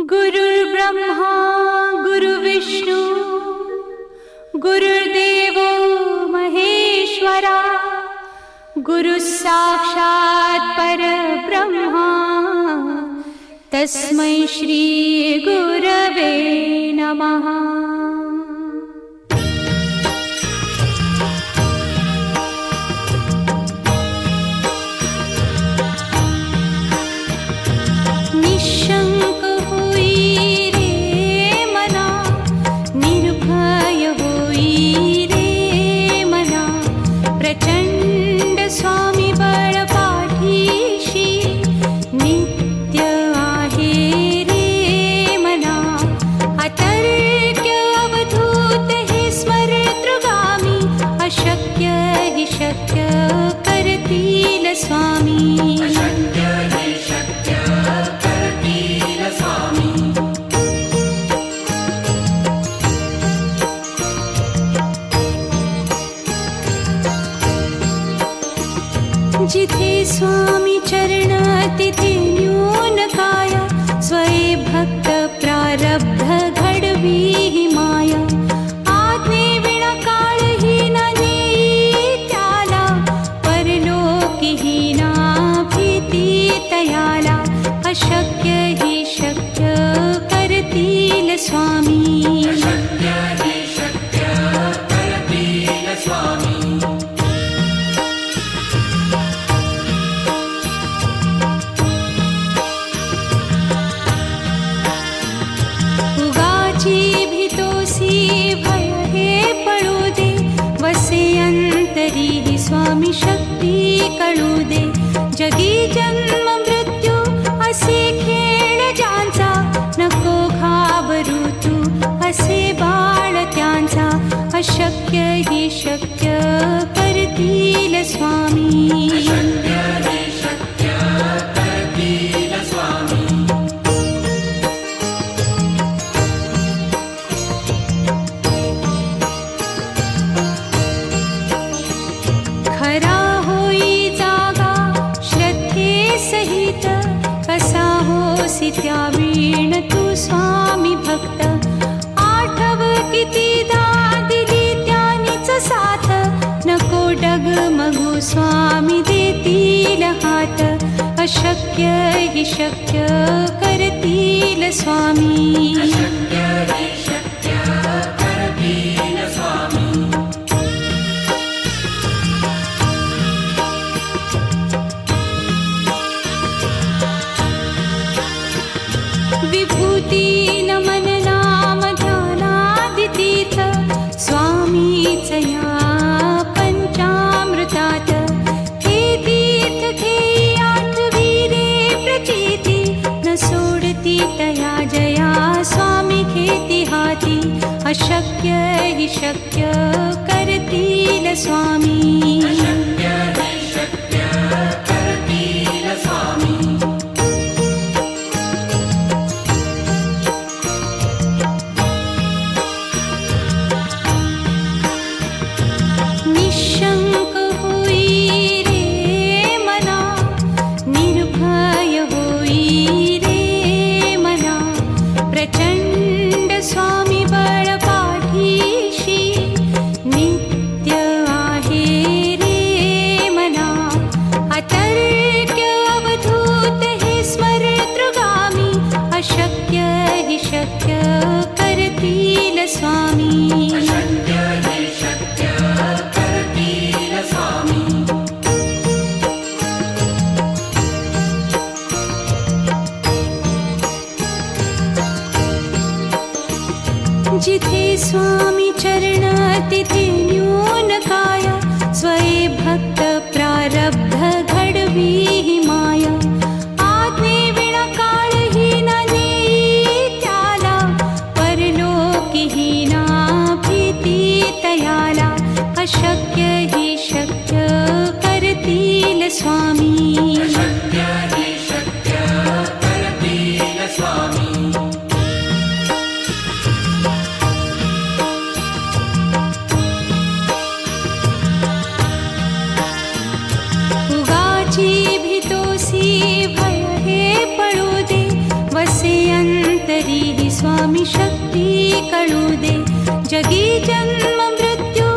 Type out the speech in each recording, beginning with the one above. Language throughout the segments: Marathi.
गुरुर्ब्रह्मा गुरुर्विष्णू गुरुर्देवो महेश्वरा गुरुः साक्षात् परब्रह्मा तस्मै श्री गुरवे नमः। निशंक होई रे मना, निर्भय होई रे मना, प्रचंड स्वामी बळ पाठीशी नित्य आहे रे मना। अतर्क्य अवधूत हे स्मरतृगामी, अशक्य हि शक्य करतील स्वामी। जिथे स्वामी चरण तिथे न्यून काया, स्वये भक्त प्रारब्ध घडवी ही माया। आज्ञे विना काळही न नेई त्याला, परलोकीही ना भीती तयाला। अशक्य ही शक्य करतील स्वामी। भय हे पळू दे, वसे अंतरी ही स्वामी शक्ती कळू दे। जगी जन्म मृत्यू असे खेळ ज्यांचा, नको घाबरू तू असे बाळ त्यांचा। अशक्य ही शक्य करतील स्वामी। खरा होई जागा श्रद्धे सहित, कसा होसी त्या वीण तू स्वामी भक्त। आठव कितीदा दिली त्यानीच साथ, नको डगमगू स्वामी देतील हात। अशक्य हि शक्य करतील स्वामी। विभूती नमन नाम ध्यानादितीर्थ, स्वामीच या पंचामृतात। हे तीर्थ घेई आठवी रे प्रचिती, न सोडती तया जया स्वामी घेती हाती। अशक्य हि शक्य करतील स्वामी। निशंक होई रे मना, निर्भय होई रे मना, प्रचंड स्वामी बळ पाठीशी नित्य आहे रे मना। अतर्क्य अवधूत हे स्मरतृगामी, अशक्य हि शक्य करतील स्वामी। जिथे स्वामी चरण तिथे न्यून काया, स्वये भक्त प्रारब्ध घडवी ही माया। आज्ञे विना काळही न नेई त्याला, परलोकीही ना भीती तयाला। अशक्य ही शक्य करतील स्वामी। भय हे पळू दे, वसे अंत तरीही स्वामी शक्ती कळू दे. जगी जन्म मृत्यू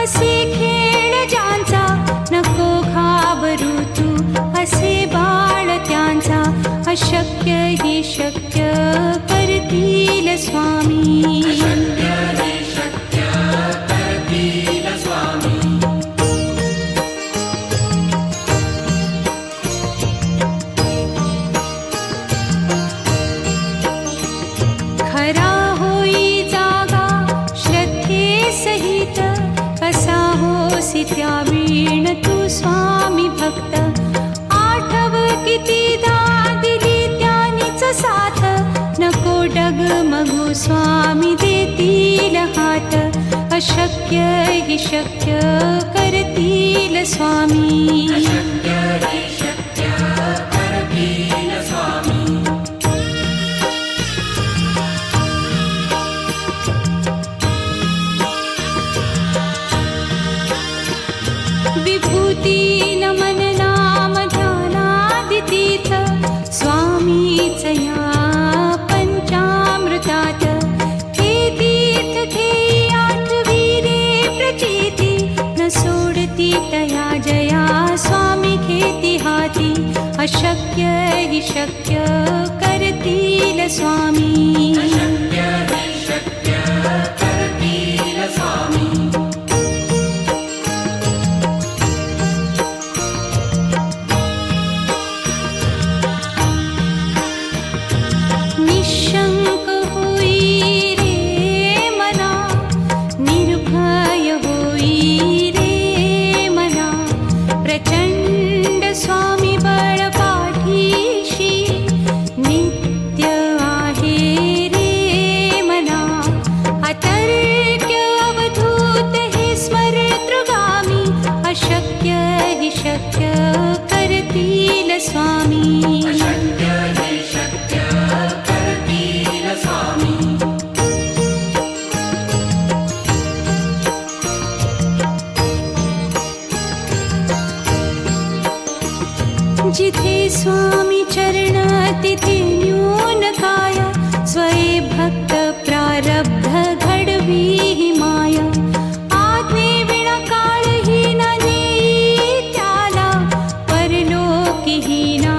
असे खेळ ज्यांचा, नको घाबरू तू असे बाळ त्यांचा. अशक्य ही शक्य करतील स्वामी. खरा होई जागा श्रद्धे सहित, कसा होसी त्या वीण तू स्वामी भक्त. आठव कितीदा दिली त्यानीच साथ, नको डगमगू स्वामी देतील हात. अशक्य ही शक्य करतील स्वामी. विभूती नमन नाम ध्यानादितीर्थ, स्वामीच या पंचामृतात. हे तीर्थ घेई आठवी रे प्रचिती, न सोडती तया जया स्वामी घेती हाती. अशक्य ही शक्य करतील स्वामी. निशंक होई रे मना, निर्भय होई रे मना. प्रचंड स्वामी बळ पाठीशी, नित्य आहे रे मना. अतर्क्य अवधूत हे स्मरतृगामी, अशक्य ही शक्य करतील स्वामी. जिथे स्वामी चरण तिथे न्यून काय, स्वये भक्त प्रारब्ध घडवी ही माया. आज्ञे विना काळही न नेई त्याला, परलोकीही ना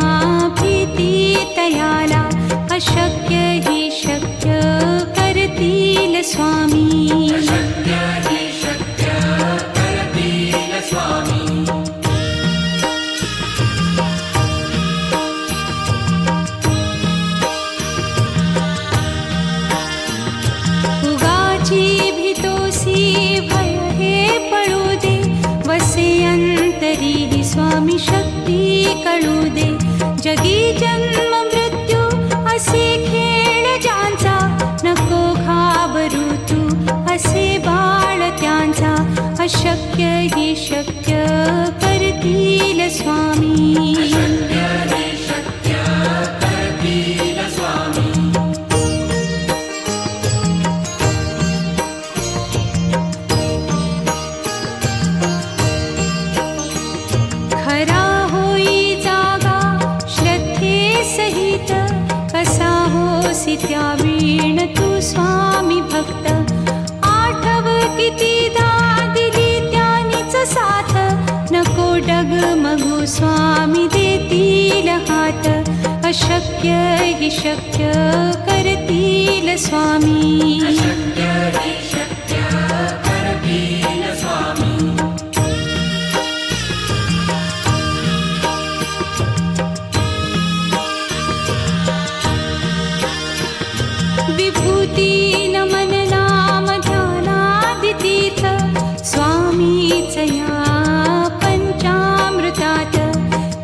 भीती तयाला. अशक्य ही शक्य करतील स्वामी. भय हे पळू दे, वसे अंतरी स्वामी शक्ती कळू दे. जगी जन्म मृत्यू असे खेळ ज्यांचा, नको घाबरू तू असे बाळ त्यांचा. अशक्य ही शक्य करतील स्वामी. खरा होई जागा श्रद्धे सहित, कसा होसी त्या वीण तू स्वामी भक्त. आठव कितीदा दिली त्यानीच साथ, नको डगमगू स्वामी देतील हात. अशक्य ही शक्य करतील स्वामी. विभूती नमन नाम ध्यानादितीर्थ, स्वामीच या पंचामृतात.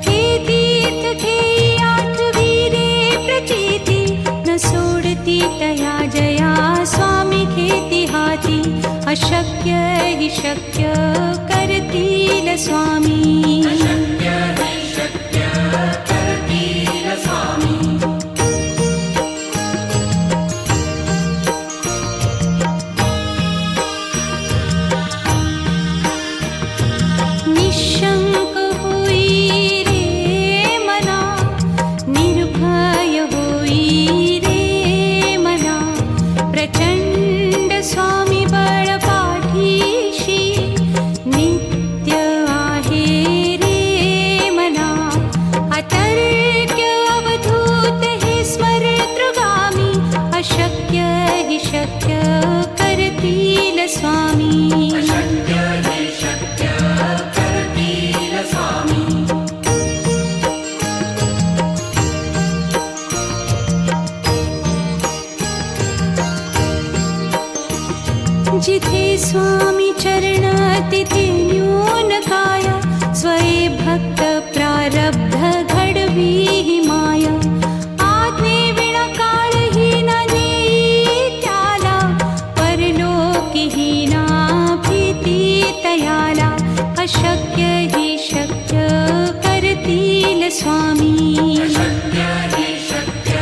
हे तीर्थ घेई आठवी रे प्रचिती, न सोडती तया जया स्वामी घेती हाती. अशक्य ही शक्य करतील स्वामी. निशंक होई रे मना, निर्भय होई रे स्वामी बळपाठीशी नित्य आहे रे मना अतर्क्य अवधूत हे स्मरतृगामी अशक्य हि शक्य करतील स्वामी अशक्य हि शक्य करतील स्वामी जिथे स्वामी चरण तिथे न्यून काय स्वये भक्त प्रारब्ध घडवी हि माया आज्ञे विना काळही न नेई त्याला परलोकी हि ना भीती तयाला अशक्य हि शक्य करतील स्वामी अशक्य हि शक्य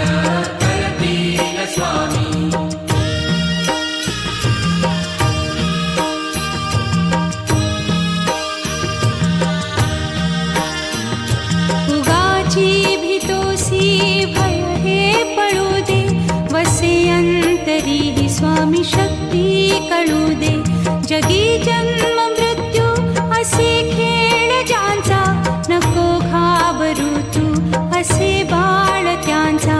करतील स्वामी भीतोसी भय हे पळू दे वसे अंतरी ही स्वामी शक्ती कळू दे जगी जन्म मृत्यू असे खेळ ज्यांचा नको घाबरू तू असे बाळ त्यांचा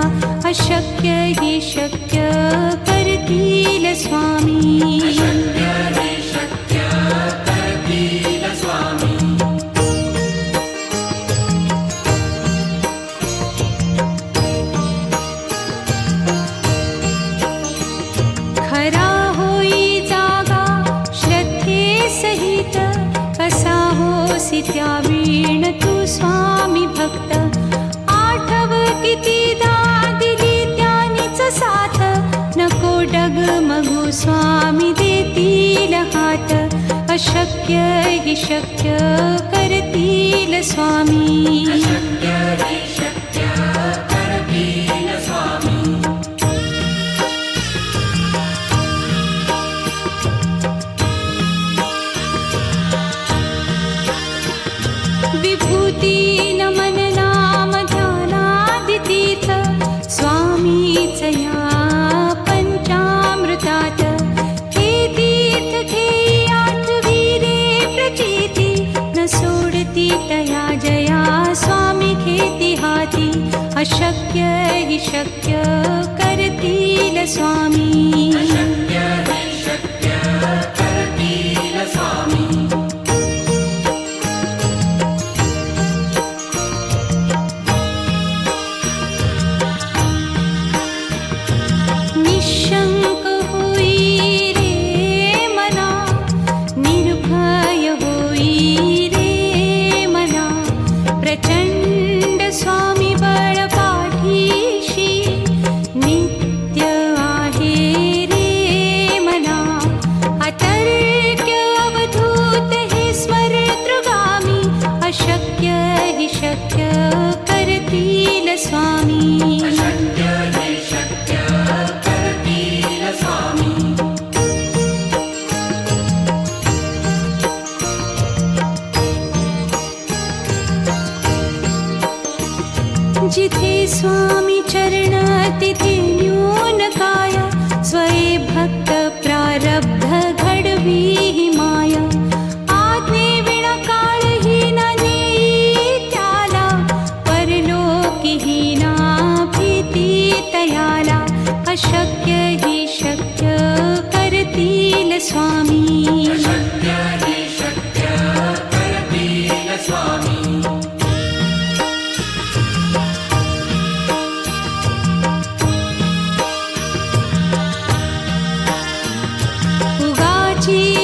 अशक्य ही शक्य करतील स्वामी अशक्य हि शक्य करतील स्वामी खरा होई जागा श्रद्धे सहित कसा होसी त्या वीण तू स्वामी भक्त आठव कितीदा दिली त्यानीच साथ नको डगमगू स्वामी देतील हात अशक्य हि शक्य करतील स्वामी अशक्य हि शक्य करतील स्वामी विभूती नमन नाम ध्यानादितीर्थ स्वामीच या पंचामृतात हे तीर्थ घेई आठवी रे प्रचिती न सोडती तया जया स्वामी घेती हाती अशक्य हि शक्य करतील स्वामी अशक्य हि शक्य करतील स्वामी निशंक होई रे मना निर्भय होई रे मना प्रचंड स्वामी बळपाठीशी नित्य आहे रे मना अतर्क्य अवधूत हे स्मरतृगामी अशक्य हि शक्य करतील स्वामी अशक्य हि शक्य करतील स्वामी जिथे स्वामी चरण तिथे न्यून काय स्वये भक्त प्रारब्ध घडवी हि माया आज्ञे विना काळही न नेई त्याला परलोकी हि ना भीती तयाला अशक्य हि शक्य करतील स्वामी अशक्य हि शक्य करतील स्वामी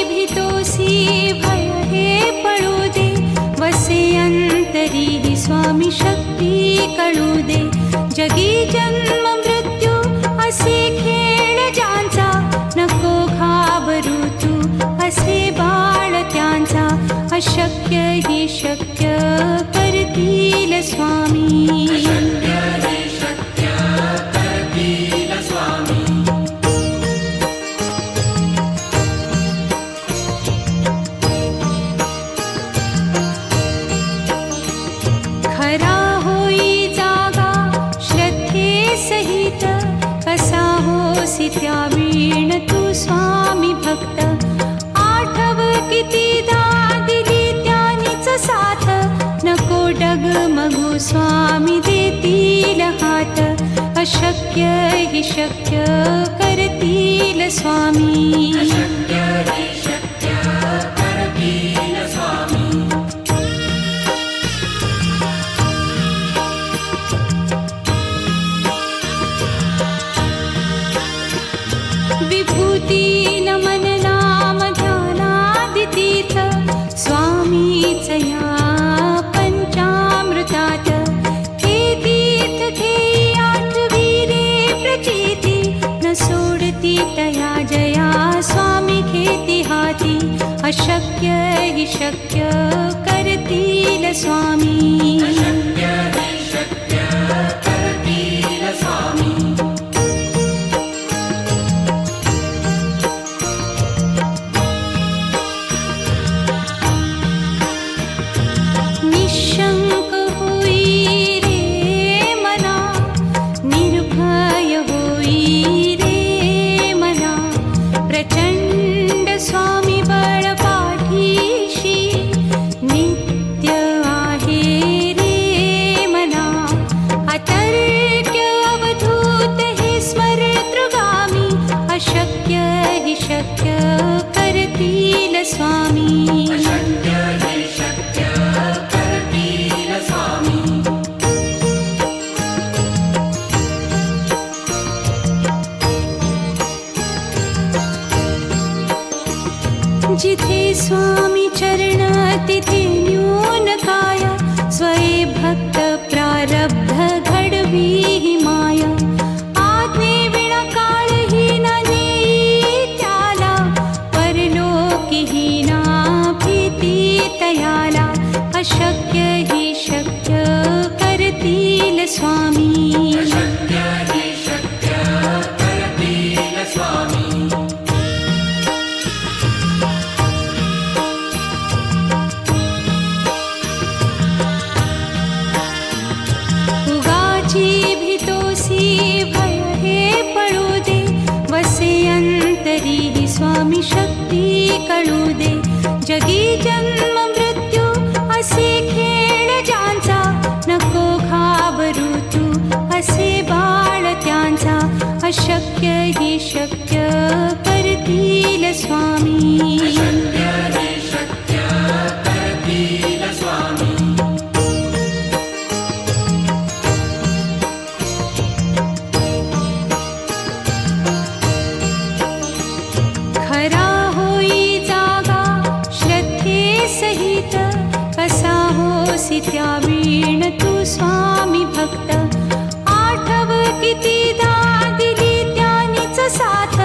भीतोसी भय हे पळू दे वसे अंतरी ही स्वामी शक्ती कळू दे जगी जन्म मृत्यू असे खेळ ज्यांचा नको घाबरू तू असे बाळ त्यांचा अशक्य हि शक्य करतील स्वामी अशक्य हि शक्य करतील स्वामी खरा होई जागा श्रद्धे सहित कसा होसी त्या वीण तू स्वामी भक्त आठव कितीदा दिली त्यानीच साथ नको डगमगू स्वामी देतील हात अशक्य हि शक्य करतील स्वामी विभूती नमन नाम ध्यानादितीर्थ स्वामीच या पंचामृतात हे तीर्थ घेई आठविले प्रचिती न सोडती तया जया स्वामी घेती हाती अशक्य हि शक्य करतील स्वामी निशंक होई रे मना निर्भय होई रे मना प्रचंड स्वामी बळ पाठीशी नित्य आहे रे मना अतर्क्य अवधूत हे स्मरतृगामी अशक्य हि शक्य करतील स्वामी जिथे स्वामी चरण तिथे न्यून काय स्वये भक्त प्रारब्ध घडवी ही माया आज्ञे विना काळही न नेई त्याला परलोकी ही ना भीती तयाला अशक्य हि शक्य करतील स्वामी भय हे पळू दे वसे अंतरी ही स्वामी शक्ती कळू दे जगी जन्म मृत्यू असे खेळ ज्यांचा नको घाबरू तू असे बाळ त्यांचा अशक्य हि शक्य करतील स्वामी खरा होई जागा श्रद्धे सहित कसा होसी त्या वीण तू स्वामी भक्त आठव कितीदा दिली त्यानीच साथ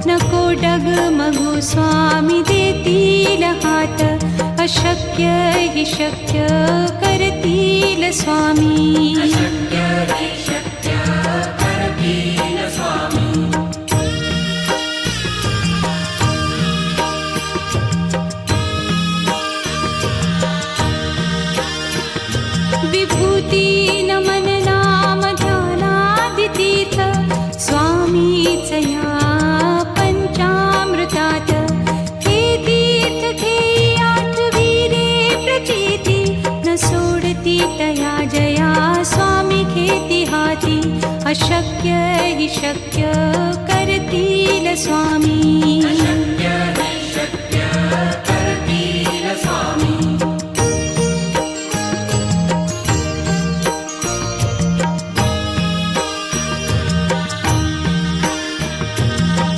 नको डगमगू स्वामी देतील हात अशक्य हि शक्य करतील स्वामी विभूती नमन नाम ध्यानादितीर्थ स्वामीच या पंचामृतात हे तीर्थ घेई आठविले प्रचिती न सोडती तया जया स्वामी घेती हाती अशक्य हि शक्य करतील स्वामी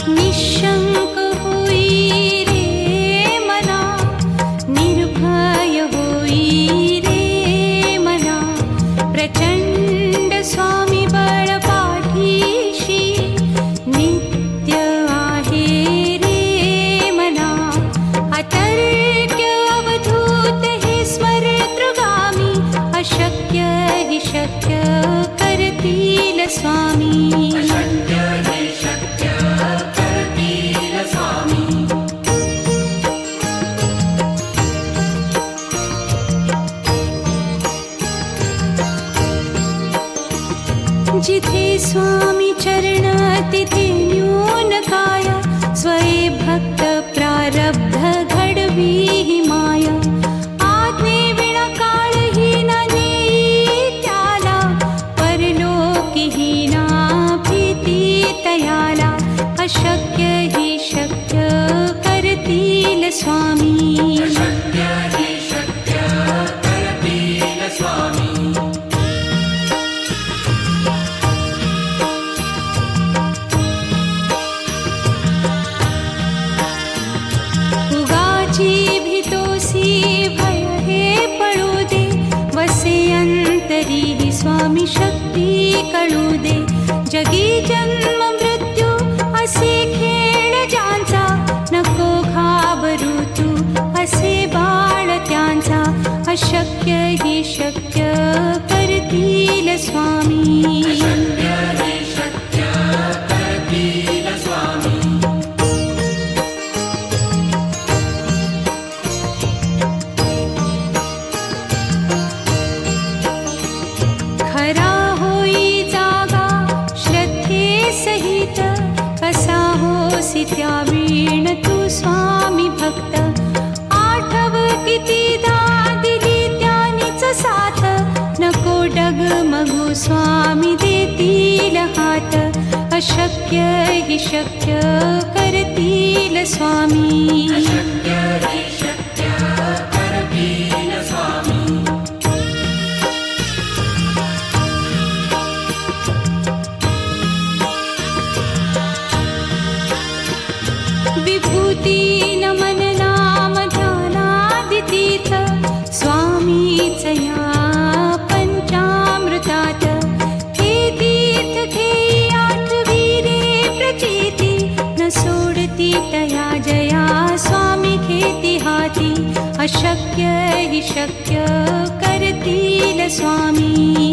निशंक होई रे मना निर्भय होई रे मना प्रचंड स्वामी बळ पाठीशी नित्य आहे रे जगी जन्म मृत्यू असे खेळ ज्यांचा, नको घाबरू तू असे बाळ त्यांचा. अशक्य ही शक्य करतील स्वामी. खरा होई जागा श्रद्धे सहित, कसा होसी त्या वीण तू स्वामी भक्त. आठव कितीदा दिली त्यानीच साथ, नको डगमगू स्वामी देतील हात. अशक्य ही शक्य करतील स्वामी. विभूती नमन नाम ध्यानादितीर्थ, स्वामीच या पंचामृतात. हे तीर्थ घेई आठवी रे प्रचिती, न सोडती तया जया स्वामी घेती हाती. अशक्य ही शक्य करतील स्वामी.